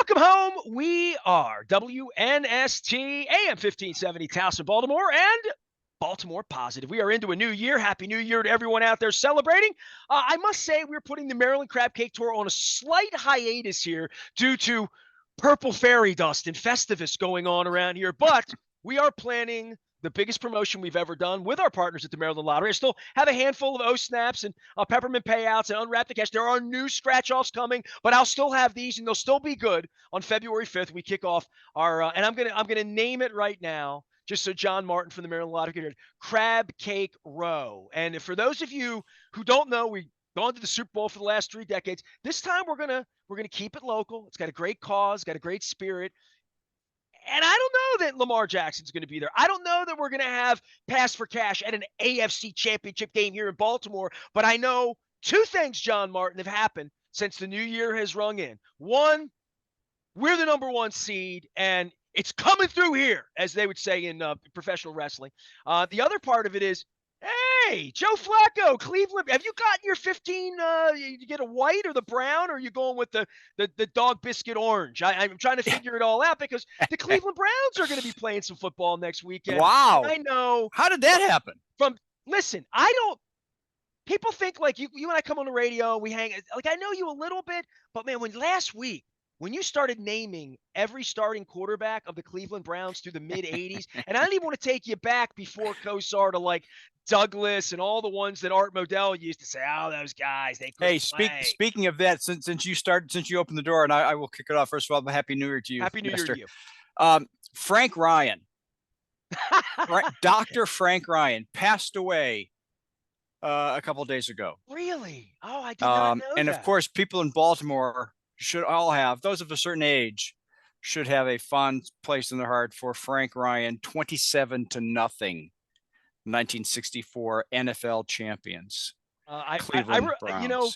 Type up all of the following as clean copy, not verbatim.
Welcome home. We are WNST AM 1570 Towson, Baltimore, and Baltimore Positive. We are into a new year. Happy New Year to everyone out there celebrating. I must say we're putting the Maryland Crab Cake Tour on a slight hiatus here due to purple fairy dust and Festivus going on around here, but we are planning the biggest promotion we've ever done with our partners at the Maryland Lottery. I still have a handful of O-snaps and peppermint payouts and unwrap the cash. There are new scratch-offs coming, but I'll still have these, and they'll still be good. On February 5th, we kick off our and I'm gonna name it right now, just so John Martin from the Maryland Lottery can hear it, Crab Cake Row. And for those of you who don't know, we've gone to the Super Bowl for the last 3 decades. This time we're gonna keep it local. It's got a great cause, got a great spirit. And I don't know that Lamar Jackson's going to be there. I don't know that we're going to have Pass for Cash at an AFC championship game here in Baltimore. But I know 2 things, John Martin, have happened since the new year has rung in. One, we're the #1 seed, and it's coming through here, as they would say in professional wrestling. The other part of it is, hey, Joe Flacco, Cleveland. Have you gotten your 15? You get a white or the brown, or are you going with the dog biscuit orange? I'm trying to figure it all out because the Cleveland Browns are going to be playing some football next weekend. Wow. I know. How did that happen? Listen, I don't. People think like you and I come on the radio, we hang. Like I know you a little bit, but man, last week when you started naming every starting quarterback of the Cleveland Browns through the mid-'80s, and I didn't even want to take you back before Kosar to like Douglas and all the ones that Art Modell used to say, oh, those guys, they couldn't play. Speaking of that, since you opened the door, and I will kick it off. First of all, Happy New Year to you. Happy New Nestor. Year to you. Frank Ryan, Dr. Frank Ryan passed away a couple of days ago. Really? Oh, I did not know and that. Of course, people in Baltimore should all have, those of a certain age, should have a fond place in their heart for Frank Ryan, 27-0, 1964 NFL champions. Cleveland Browns. You know,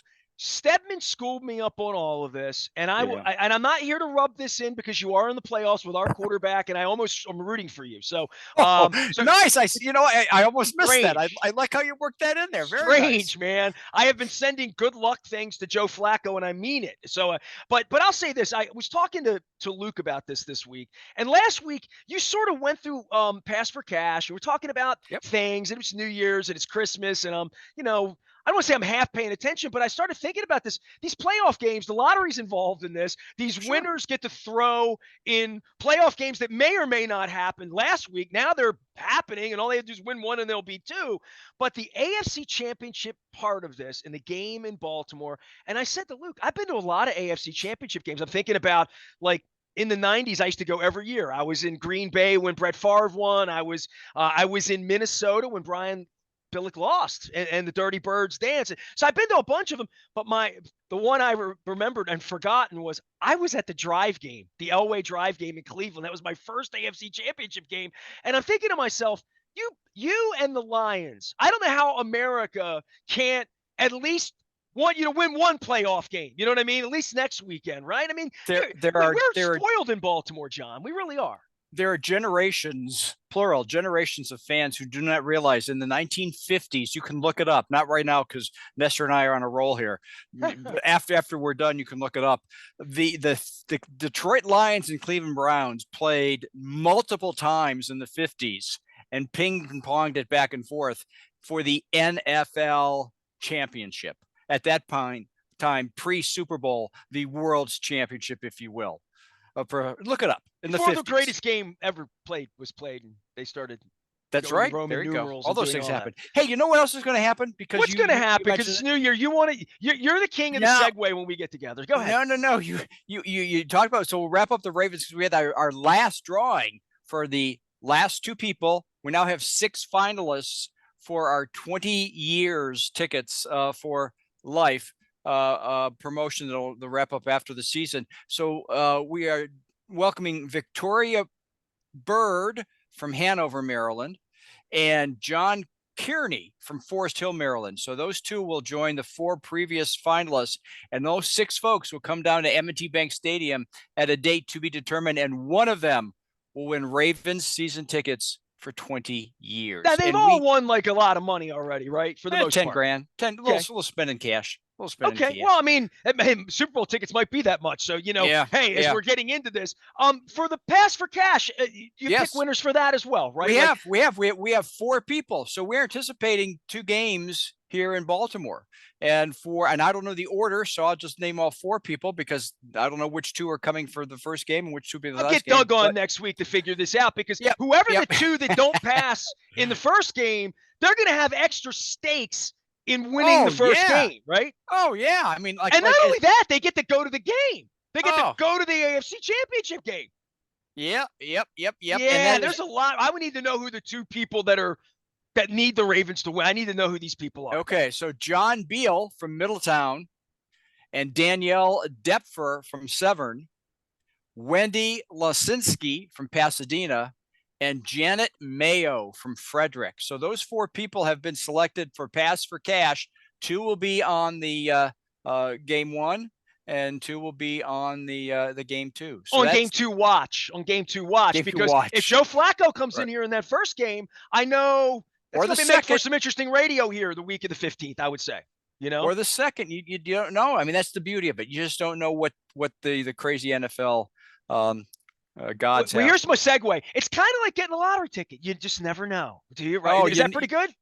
Stedman schooled me up on all of this, and and I'm not here to rub this in because you are in the playoffs with our quarterback, and I'm rooting for you. So, nice. I almost missed that. I like how you worked that in there. Very strange, nice. Man. I have been sending good luck things to Joe Flacco, and I mean it. So, but I'll say this: I was talking to Luke about this week, and last week you sort of went through Pass for Cash. And we're talking about things, and it's New Year's and it's Christmas, and I don't want to say I'm half paying attention, but I started thinking about this. These playoff games, the lottery's involved in this. These winners get to throw in playoff games that may or may not happen last week. Now they're happening, and all they have to do is win 1 and they'll be 2. But the AFC championship part of this in the game in Baltimore, and I said to Luke, I've been to a lot of AFC championship games. I'm thinking about like in the 90s, I used to go every year. I was in Green Bay when Brett Favre won. I was in Minnesota when Brian Billick lost and the Dirty Birds dance. So I've been to a bunch of them, but the one I remembered and forgotten was I was at the drive game, the Elway drive game in Cleveland. That was my first AFC championship game. And I'm thinking to myself, you and the Lions, I don't know how America can't at least want you to win 1 playoff game. You know what I mean? At least next weekend, right? I mean, we're spoiled in Baltimore, John. We really are. There are generations, plural, generations of fans who do not realize in the 1950s, you can look it up, not right now because Nestor and I are on a roll here. But after we're done, you can look it up. The Detroit Lions and Cleveland Browns played multiple times in the 50s and ping-ponged it back and forth for the NFL championship. At that time, pre-Super Bowl, the world's championship, if you will. Look it up. In Before the 50s. The greatest game ever was played, and they started. That's right. Roman there you numerals go. All those things all happen. Hey, you know what else is going to happen? What's going to happen? Because it's New Year. You're the king of the segue when we get together. Go ahead. No. You talked about. So we'll wrap up the Ravens because we had our last drawing for the last 2 people. We now have 6 finalists for our 20 years tickets for life promotion that'll wrap up after the season. So we are welcoming Victoria Bird from Hanover, Maryland, and John Kearney from Forest Hill, Maryland. So those 2 will join the 4 previous finalists, and those 6 folks will come down to M&T Bank Stadium at a date to be determined, and one of them will win Ravens season tickets for 20 years. Now, they've all won like a lot of money already, right? For the most 10 part. grand, 10. We'll spend in cash. little spin and Okay. key. Well, I mean, Super Bowl tickets might be that much. So, Yeah. hey, as we're getting into this, for the Pass for Cash, you pick winners for that as well, right? We have 4 people. So we're anticipating 2 games here in Baltimore. And I don't know the order, so I'll just name all 4 people because I don't know which 2 are coming for the first game and which 2 will be the I'll last get game. Doug on next week to figure this out because whoever the 2 that don't pass in the first game, they're going to have extra stakes in winning the first game, right? Oh yeah, I mean, and not only that, they get to go to the game. They get to go to the AFC Championship game. Yep. Yeah, and there's a lot. I would need to know who the 2 people that need the Ravens to win. I need to know who these people are. Okay, so John Beal from Middletown and Danielle Depfer from Severn, Wendy Lasinski from Pasadena, and Janet Mayo from Frederick. So those 4 people have been selected for Pass for Cash. 2 will be on the game 1, and 2 will be on the game 2. So on game 2 watch. Because if Joe Flacco comes in here in that first game, I know that's going to make for some interesting radio here the week of the 15th, I would say. Or the second, you don't know. I mean, that's the beauty of it. You just don't know what the crazy NFL gods have. Here's my segue. It's kind of like getting a lottery ticket. You just never know. Do you? Right? Is that pretty good?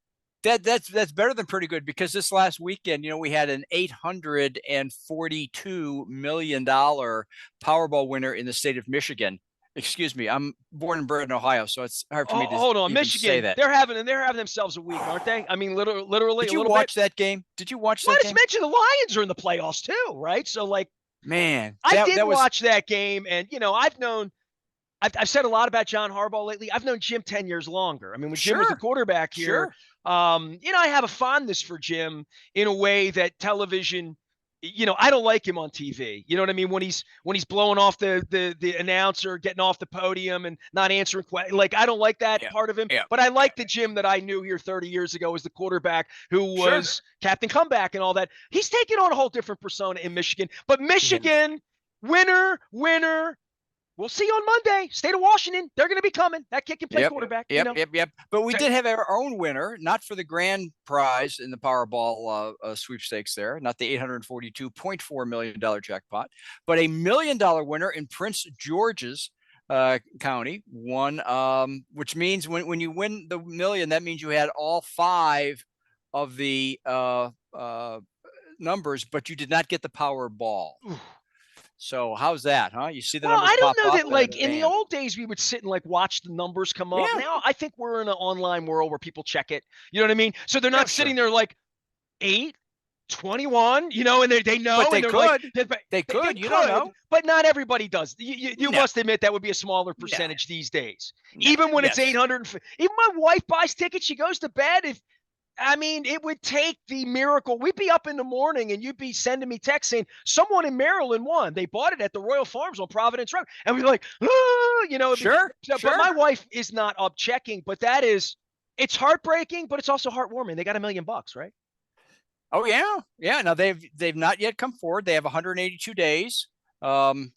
That's better than pretty good because this last weekend, we had an $842 million Powerball winner in the state of Michigan. Excuse me, I'm born and bred in Ohio, so it's hard for me to hold on. Michigan, say that. They're having themselves a week, aren't they? I mean, literally. Did you watch that game? Did you watch that game? Not to mention the Lions are in the playoffs too, right? So man, I did watch that game, and I've said a lot about John Harbaugh lately. I've known Jim 10 years longer. I mean, when Jim was the quarterback here, I have a fondness for Jim in a way that television, I don't like him on TV. You know what I mean? When he's blowing off the announcer, getting off the podium and not answering questions. I don't like that part of him. Yeah. But I like the Jim that I knew here 30 years ago as the quarterback who was Captain Comeback and all that. He's taken on a whole different persona in Michigan. But Michigan, winner. We'll see you on Monday. State of Washington, they're going to be coming. That kid can play quarterback. Yep. But we did have our own winner, not for the grand prize in the Powerball sweepstakes there, not the $842.4 million jackpot, but $1 million winner in Prince George's County won, which means when you win the million, that means you had all 5 of the numbers, but you did not get the Powerball. So how's that, huh? You see the numbers? I don't know that in the old days we would sit and watch the numbers come up. Now I think we're in an online world where people check it. You know what I mean? So they're not sitting there 8, 21, and they know. But they could. They could. You don't know. But not everybody does. You must admit that would be a smaller percentage these days. Even when it's 800. Even my wife buys tickets. She goes to bed. It would take the miracle. We'd be up in the morning and you'd be sending me texts saying someone in Maryland won. They bought it at the Royal Farms on Providence Road. And we're like, Sure. But my wife is not up checking, but it's heartbreaking, but it's also heartwarming. They got $1 million, right? Oh yeah. Yeah. Now they've not yet come forward. They have 182 days from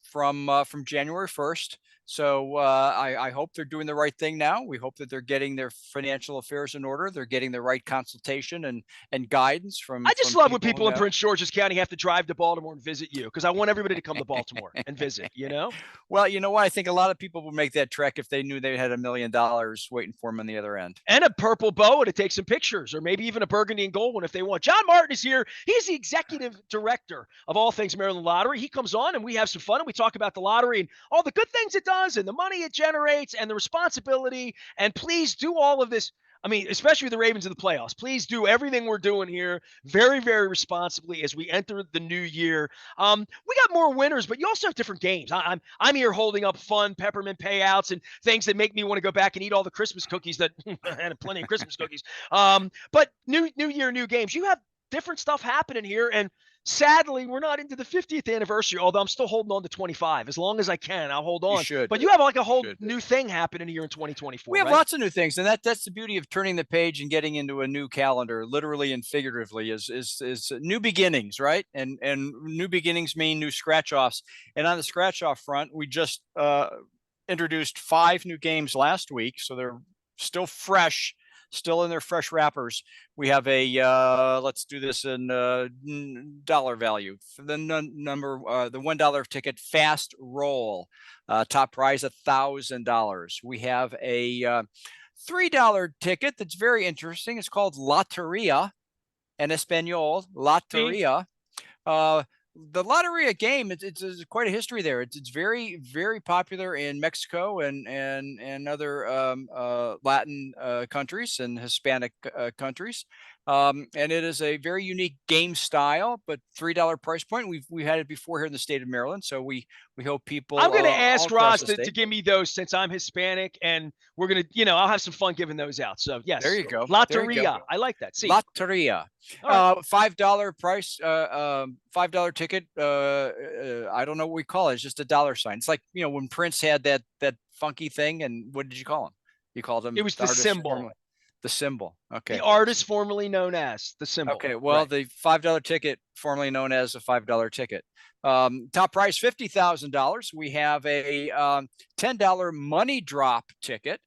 January 1st. So I hope they're doing the right thing now. We hope that they're getting their financial affairs in order. They're getting the right consultation and guidance from. I just love when people in Prince George's County have to drive to Baltimore and visit you because I want everybody to come to Baltimore and visit. Well, you know what? I think a lot of people would make that trek if they knew they had $1 million waiting for them on the other end. And a purple boa to take some pictures, or maybe even a burgundy and gold one if they want. John Martin is here. He's the executive director of all things Maryland Lottery. He comes on and we have some fun and we talk about the lottery and all the good things it does and the money it generates and the responsibility. And please do all of this. Especially with the Ravens in the playoffs, please do everything we're doing here very, very responsibly as we enter the new year. We got more winners, but you also have different games. I'm here holding up fun peppermint payouts and things that make me want to go back and eat all the Christmas cookies that I had plenty of Christmas cookies. But new year, new games. You have different stuff happening here, and sadly, we're not into the 50th anniversary, although I'm still holding on to 25. As long as I can, I'll hold on. You should. But you have a whole new thing happening here in 2024. We have lots of new things, and that's the beauty of turning the page and getting into a new calendar, literally and figuratively, is new beginnings, right? And new beginnings mean new scratch-offs. And on the scratch-off front, we just introduced 5 new games last week, so they're still fresh. still in their fresh wrappers. We have a let's do this in dollar value. The number, the $1 ticket, fast roll, top prize $1,000. We have a $3 ticket that's very interesting. It's called Loteria en Espanol, Loteria. The Loteria game, it's quite a history there. It's very, very popular in Mexico and other Latin countries and Hispanic countries. And it is a very unique game style, but $3 price point. We've had it before here in the state of Maryland, so we hope people. I'm going to ask Ross to give me those since I'm Hispanic, and we're going to, I'll have some fun giving those out. So yes, there you go. Loteria, I like that. See, Loteria, right. $5 price, $5 ticket. I don't know what we call it. It's just a dollar sign. It's like when Prince had that funky thing, and what did you call him? You called him. It was the symbol. Formerly. The symbol. Okay. The artist formerly known as the symbol. Okay. Well, right. The $5 ticket, formerly known as a $5 ticket. Top prize $50,000. We have a $10 money drop ticket.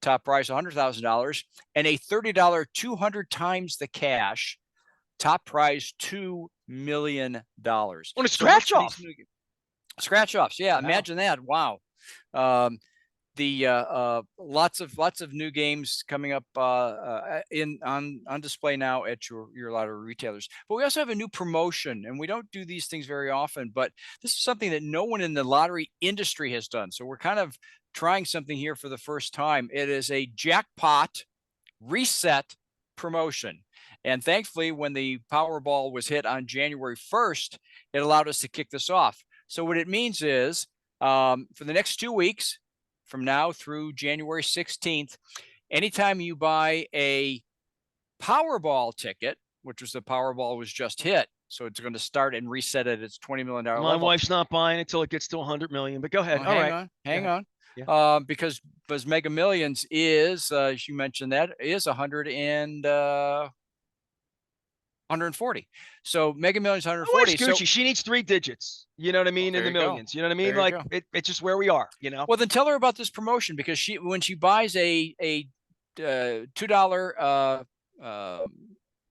Top prize $100,000, and a $30 200 times the cash. Top prize $2 million. On a scratch off. Scratch offs. Yeah. Wow. Imagine that. Wow. Lots of new games coming up on display now at your lottery retailers. But we also have a new promotion, and we don't do these things very often, but this is something that no one in the lottery industry has done. So we're kind of trying something here for the first time. It is a jackpot reset promotion. And thankfully, when the Powerball was hit on January 1st, it allowed us to kick this off. So what it means is for the next 2 weeks, from now through January 16th, anytime you buy a Powerball ticket, which was the Powerball was just hit, so it's going to start and reset at its $20 million level. My wife's not buying until it gets to 100 million, but go ahead. Well, hang on. Yeah. Because Mega Millions is, you mentioned that, is 140. So Mega Millions 140. Gucci, so she needs 3 digits. You know what I mean? In the millions. Go. You know what I mean? Like it's just where we are. Well, then tell her about this promotion, because when she buys a $2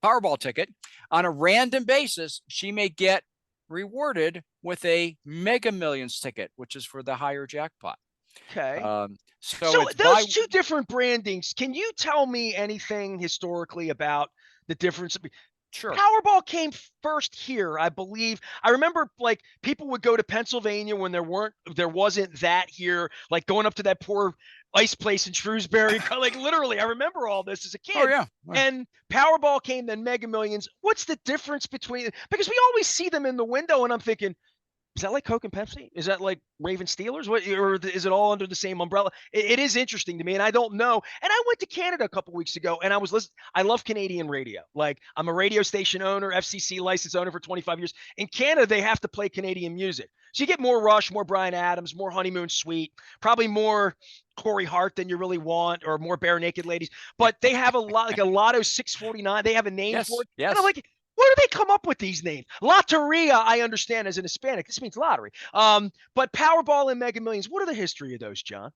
Powerball ticket on a random basis, she may get rewarded with a Mega Millions ticket, which is for the higher jackpot. Okay. So those two different brandings. Can you tell me anything historically about the difference? Sure. Powerball came first here, I believe. I remember like people would go to Pennsylvania when there wasn't that here, like going up to that poor ice place in Shrewsbury. Like literally, I remember all this as a kid. Oh, yeah. And Powerball came, then Mega Millions. What's the difference between, because we always see them in the window and I'm thinking, is that like Coke and Pepsi? Is that like Raven Steelers? What, or is it all under the same umbrella? It is interesting to me, and I don't know. And I went to Canada a couple weeks ago, and I was listening. I love Canadian radio. Like I'm a radio station owner, FCC license owner for 25 years. In Canada, they have to play Canadian music, so you get more Rush, more Bryan Adams, more Honeymoon Suite, probably more Corey Hart than you really want, or more Bare Naked Ladies. But they have a lot, like a Lotto 649. They have a name for it. Yes. And I'm like, where do they come up with these names? Loteria, I understand as an Hispanic. This means lottery. But Powerball and Mega Millions, what are the history of those, John?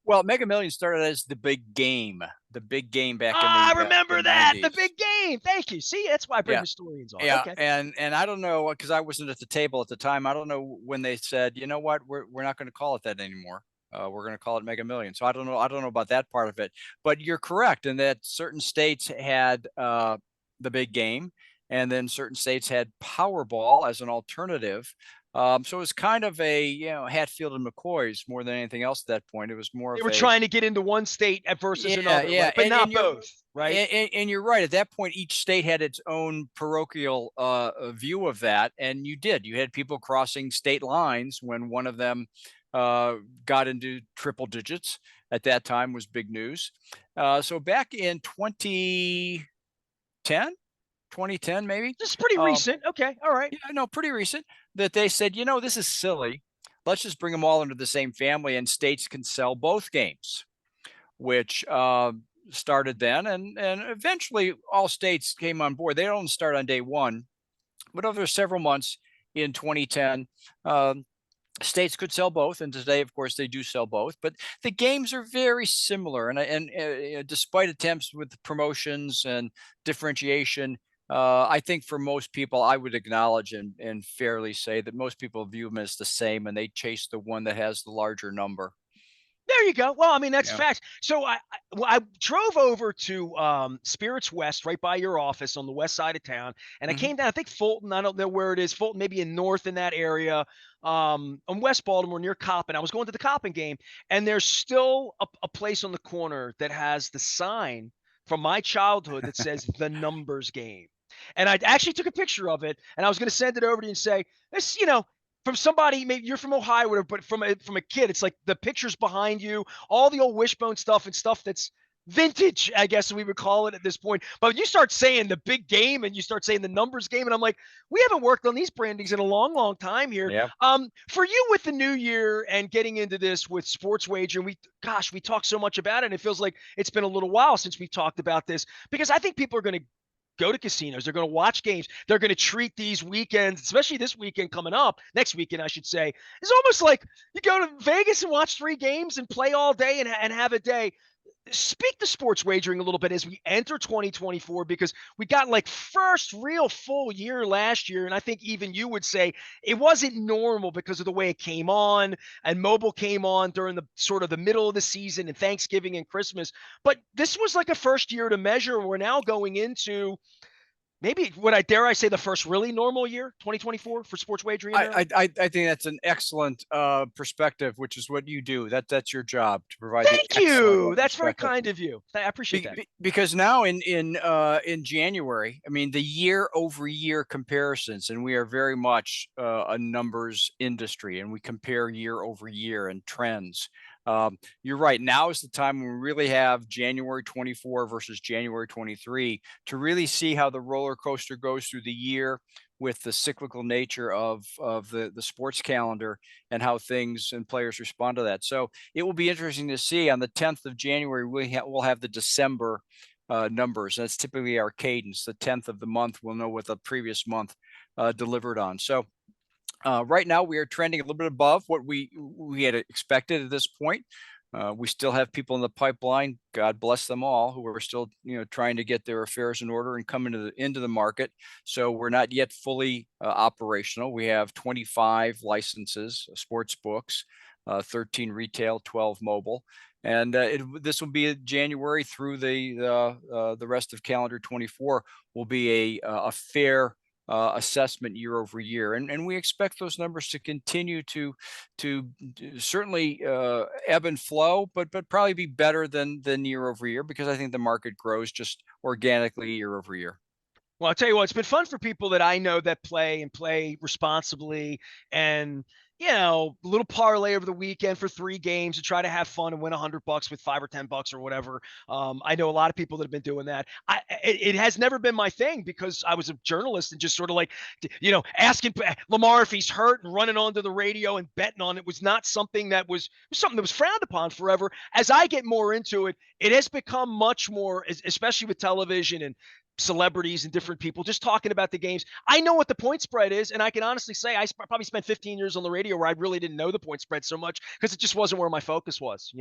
Well, Mega Millions started as the big game. The big game back in the I remember that. 90s. The big game. Thank you. See, that's why I bring historians on. Yeah, okay. and I don't know, because I wasn't at the table at the time. I don't know when they said, you know what, we're not going to call it that anymore. We're going to call it Mega Millions. So I don't know about that part of it. But you're correct in that certain states had the big game. And then certain states had Powerball as an alternative. So it was kind of a, Hatfield and McCoy's more than anything else at that point. It was more they were trying to get into one state versus another, right? But not both, right? And you're right. At that point, each state had its own parochial view of that. And you had people crossing state lines when one of them got into triple digits. At that time was big news. So back in 2010 maybe. This is pretty recent. Okay. All right. Yeah, no, pretty recent, that they said, this is silly. Let's just bring them all under the same family, and states can sell both games, which started then. And eventually all states came on board. They don't start on day one, but over several months in 2010, States could sell both, and today, of course, they do sell both. But the games are very similar, and despite attempts with promotions and differentiation, I think for most people, I would acknowledge and fairly say that most people view them as the same, and they chase the one that has the larger number. There you go. Well, I mean, that's Yeah. facts. So I drove over to Spirits West, right by your office on the west side of town, and I Hmm. came down. I think Fulton. I don't know where it is. Fulton, maybe in north in that area, on West Baltimore near Coppin. I was going to the Coppin game, and there's still a place on the corner that has the sign from my childhood that says the Numbers Game. And I actually took a picture of it, and I was going to send it over to you and say, this, from somebody, maybe you're from Ohio, whatever, but from a kid, it's like the pictures behind you, all the old Wishbone stuff and stuff that's vintage, I guess we would call it at this point. But when you start saying the big game and you start saying the Numbers Game, and I'm like, we haven't worked on these brandings in a long, long time here. Yeah. For you with the new year and getting into this with sports wagering, we talk so much about it, and it feels like it's been a little while since we've talked about this because I think people are going to go to casinos. They're going to watch games. They're going to treat these weekends, especially this weekend coming up, next weekend, I should say, is almost like you go to Vegas and watch 3 games and play all day and have a day. Speak to sports wagering a little bit as we enter 2024 because we got like first real full year last year. And I think even you would say it wasn't normal because of the way it came on and mobile came on during the sort of the middle of the season and Thanksgiving and Christmas. But this was like a first year to measure. We're now going into maybe what I dare I say the first really normal year, 2024 for sports wagering in Maryland. I think that's an excellent perspective, which is what you do. That's your job to provide the Thank excellent you. That's very perspective. kind of you. I appreciate that. Because now in January, I mean the year over year comparisons, and we are very much a numbers industry, and we compare year over year and trends. You're right. Now is the time when we really have January 24 versus January 23 to really see how the roller coaster goes through the year with the cyclical nature of the sports calendar and how things and players respond to that. So it will be interesting to see on the 10th of January, we'll have the December numbers. That's typically our cadence. The 10th of the month, we'll know what the previous month delivered on. So right now, we are trending a little bit above what we had expected at this point. We still have people in the pipeline, God bless them all, who are still trying to get their affairs in order and come into the market. So we're not yet fully operational. We have 25 licenses, sports books, 13 retail, 12 mobile. And this will be January through the rest of calendar 24 will be a fair assessment year over year, and we expect those numbers to continue to certainly ebb and flow, but probably be better than year over year because I think the market grows just organically year over year. Well, I'll tell you what, it's been fun for people that I know that play and play responsibly and, a little parlay over the weekend for 3 games to try to have fun and win $100 with 5 or 10 bucks or whatever. I know a lot of people that have been doing that. It has never been my thing because I was a journalist and just sort of like, asking Lamar if he's hurt and running onto the radio and betting on it was not something that was something that was frowned upon forever. As I get more into it, it has become much more, especially with television and celebrities and different people just talking about the games. I know what the point spread is, and I can honestly say I probably spent 15 years on the radio where I really didn't know the point spread so much because it just wasn't where my focus was.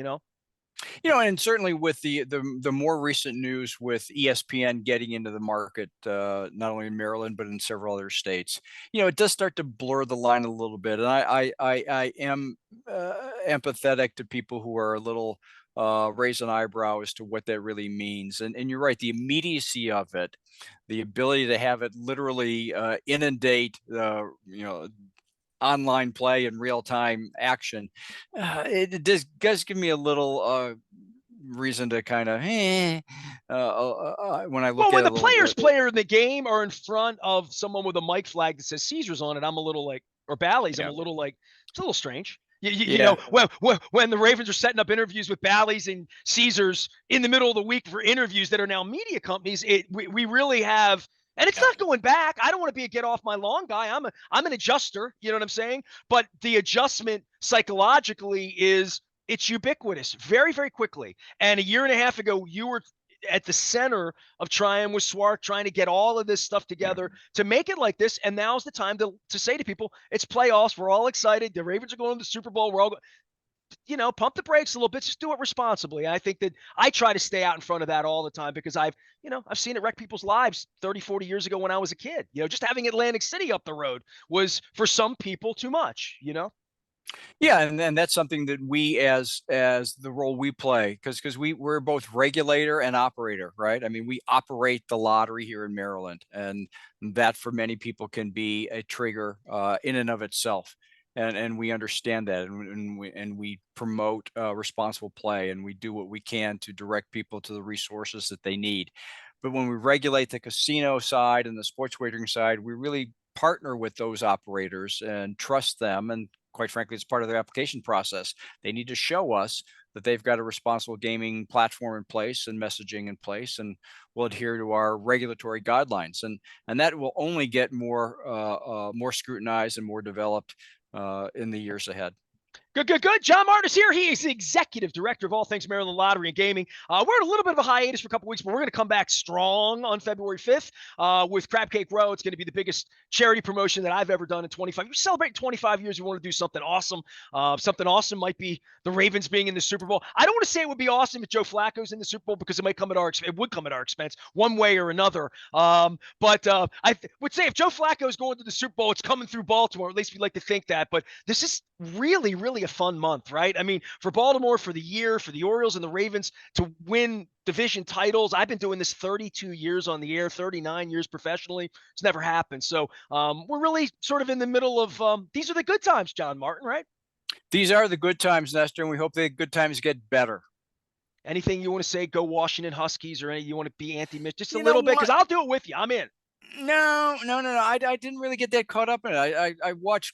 And certainly with the more recent news with ESPN getting into the market, not only in Maryland but in several other states, it does start to blur the line a little bit. And I am empathetic to people who are a little raise an eyebrow as to what that really means. And you're right, the immediacy of it, the ability to have it literally inundate online play and real time action, it does give me a little reason to kind of when I Well, look when at it the a little players bit. player in the game are in front of someone with a mic flag that says Caesars on it, I'm a little like, or Bally's, I'm Yeah, a little like, it's a little strange. yeah, When the Ravens are setting up interviews with Bally's and Caesars in the middle of the week for interviews that are now media companies, we really have, and it's yeah. not going back. I don't want to be a get off my lawn guy. I'm an adjuster. You know what I'm saying? But the adjustment psychologically is it's ubiquitous very, very quickly. And a year and a half ago, you were at the center of trying with Swart, trying to get all of this stuff together to make it like this. And now's the time to say to people, it's playoffs. We're all excited. The Ravens are going to the Super Bowl. We're all, pump the brakes a little bit. Just do it responsibly. I think that I try to stay out in front of that all the time because I've seen it wreck people's lives 30, 40 years ago when I was a kid. Just having Atlantic City up the road was for some people too much, Yeah, and that's something that we as the role we play, because we're both regulator and operator, right? I mean, we operate the lottery here in Maryland, and that for many people can be a trigger in and of itself. And we understand that, and we promote responsible play, and we do what we can to direct people to the resources that they need. But when we regulate the casino side and the sports wagering side, we really partner with those operators and trust them. And quite frankly, it's part of their application process. They need to show us that they've got a responsible gaming platform in place and messaging in place, and will adhere to our regulatory guidelines. And that will only get more scrutinized and more developed in the years ahead. Good. John Martin is here. He is the executive director of all things Maryland Lottery and Gaming. We're in a little bit of a hiatus for a couple weeks, but we're going to come back strong on February 5th with Crab Cake Row. It's going to be the biggest charity promotion that I've ever done in 25 years. Celebrating 25 years, we want to do something awesome. Something awesome might be the Ravens being in the Super Bowl. I don't want to say it would be awesome if Joe Flacco's in the Super Bowl because it might come at our expense. It would come at our expense one way or another. But I would say if Joe Flacco's going to the Super Bowl, it's coming through Baltimore. At least we like to think that. But this is really, really a fun month, right? I mean, for Baltimore, for the year, for the Orioles and the Ravens to win division titles. I've been doing this 32 years on the air, 39 years professionally. It's never happened. So we're really sort of in the middle of these are the good times, John Martin, right? These are the good times, Nestor, and we hope the good times get better. Anything you want to say, go Washington Huskies, or any you want to be anti-Mitch just a You know little bit? Because what? I'll do it with you. I'm in. No. I didn't really get that caught up in it. I watched,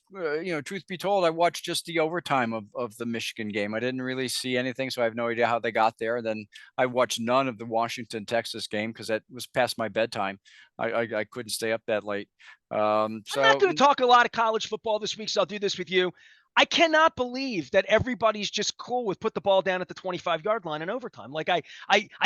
truth be told, I watched just the overtime of the Michigan game. I didn't really see anything, so I have no idea how they got there. Then I watched none of the Washington Texas game because that was past my bedtime. I couldn't stay up that late. So I'm not going to talk a lot of college football this week, so I'll do this with you. I cannot believe that everybody's just cool with put the ball down at the 25-yard line in overtime. Like I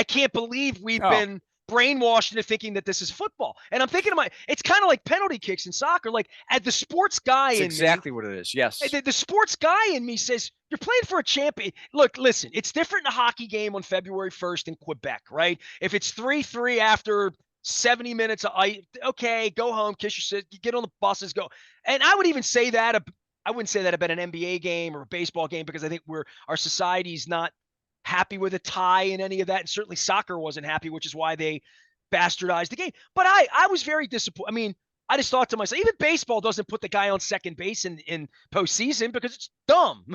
can't believe we've been brainwashed into thinking that this is football. And I'm thinking it's kind of like penalty kicks in soccer. Like at the sports guy in exactly me, what it is. Yes. The sports guy in me says, you're playing for a champion. Look, listen, it's different in a hockey game on February 1st in Quebec, right? If it's 3-3 after 70 minutes of ice, okay, go home, kiss your sister, get on the buses, go. And I would even say that I wouldn't say that about an NBA game or a baseball game because I think our society's not happy with a tie in any of that. And certainly soccer wasn't happy, which is why they bastardized the game. But I was very disappointed. I mean, I just thought to myself, even baseball doesn't put the guy on second base in postseason because it's dumb.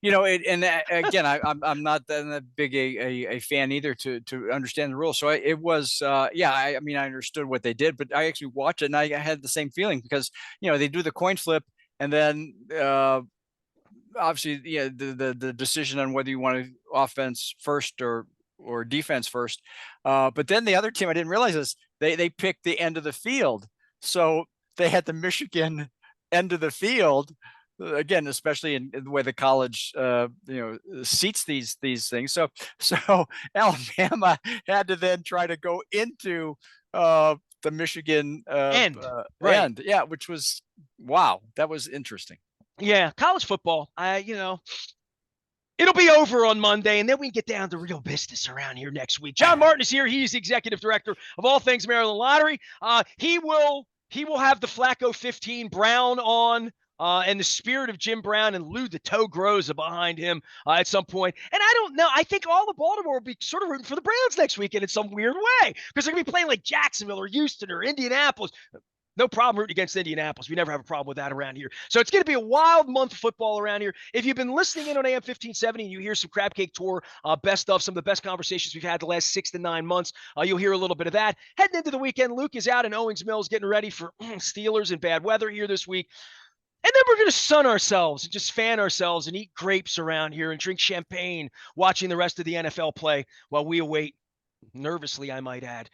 Again, I'm not that big a fan either to understand the rules. So it was, I mean, I understood what they did, but I actually watched it and I had the same feeling because, they do the coin flip and then, obviously, the decision on whether you want to offense first or defense first. But then the other team, I didn't realize this, they picked the end of the field. So they had the Michigan end of the field, again, especially in the way the college, seats these things. So Alabama had to then try to go into the Michigan end, right. end. Yeah, which was, wow, that was interesting. Yeah, college football, it'll be over on Monday, and then we can get down to real business around here next week. John Martin is here. He's the executive director of all things Maryland Lottery. He will have the Flacco 15 Brown on, and the spirit of Jim Brown and Lou the Toe Groza behind him at some point. And I don't know. I think all of Baltimore will be sort of rooting for the Browns next weekend in some weird way because they're going to be playing like Jacksonville or Houston or Indianapolis. No problem rooting against Indianapolis. We never have a problem with that around here. So it's going to be a wild month of football around here. If you've been listening in on AM 1570 and you hear some Crab Cake Tour best of some of the best conversations we've had the last 6 to 9 months, you'll hear a little bit of that. Heading into the weekend, Luke is out in Owings Mills getting ready for Steelers and bad weather here this week. And then we're going to sun ourselves and just fan ourselves and eat grapes around here and drink champagne watching the rest of the NFL play while we await, nervously, I might add,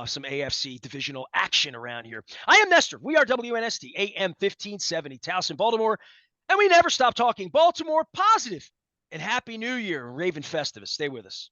some AFC divisional action around here. I am Nestor. We are WNST, AM 1570, Towson, Baltimore, and we never stop talking Baltimore. Positive and Happy New Year, Raven Festivus. Stay with us.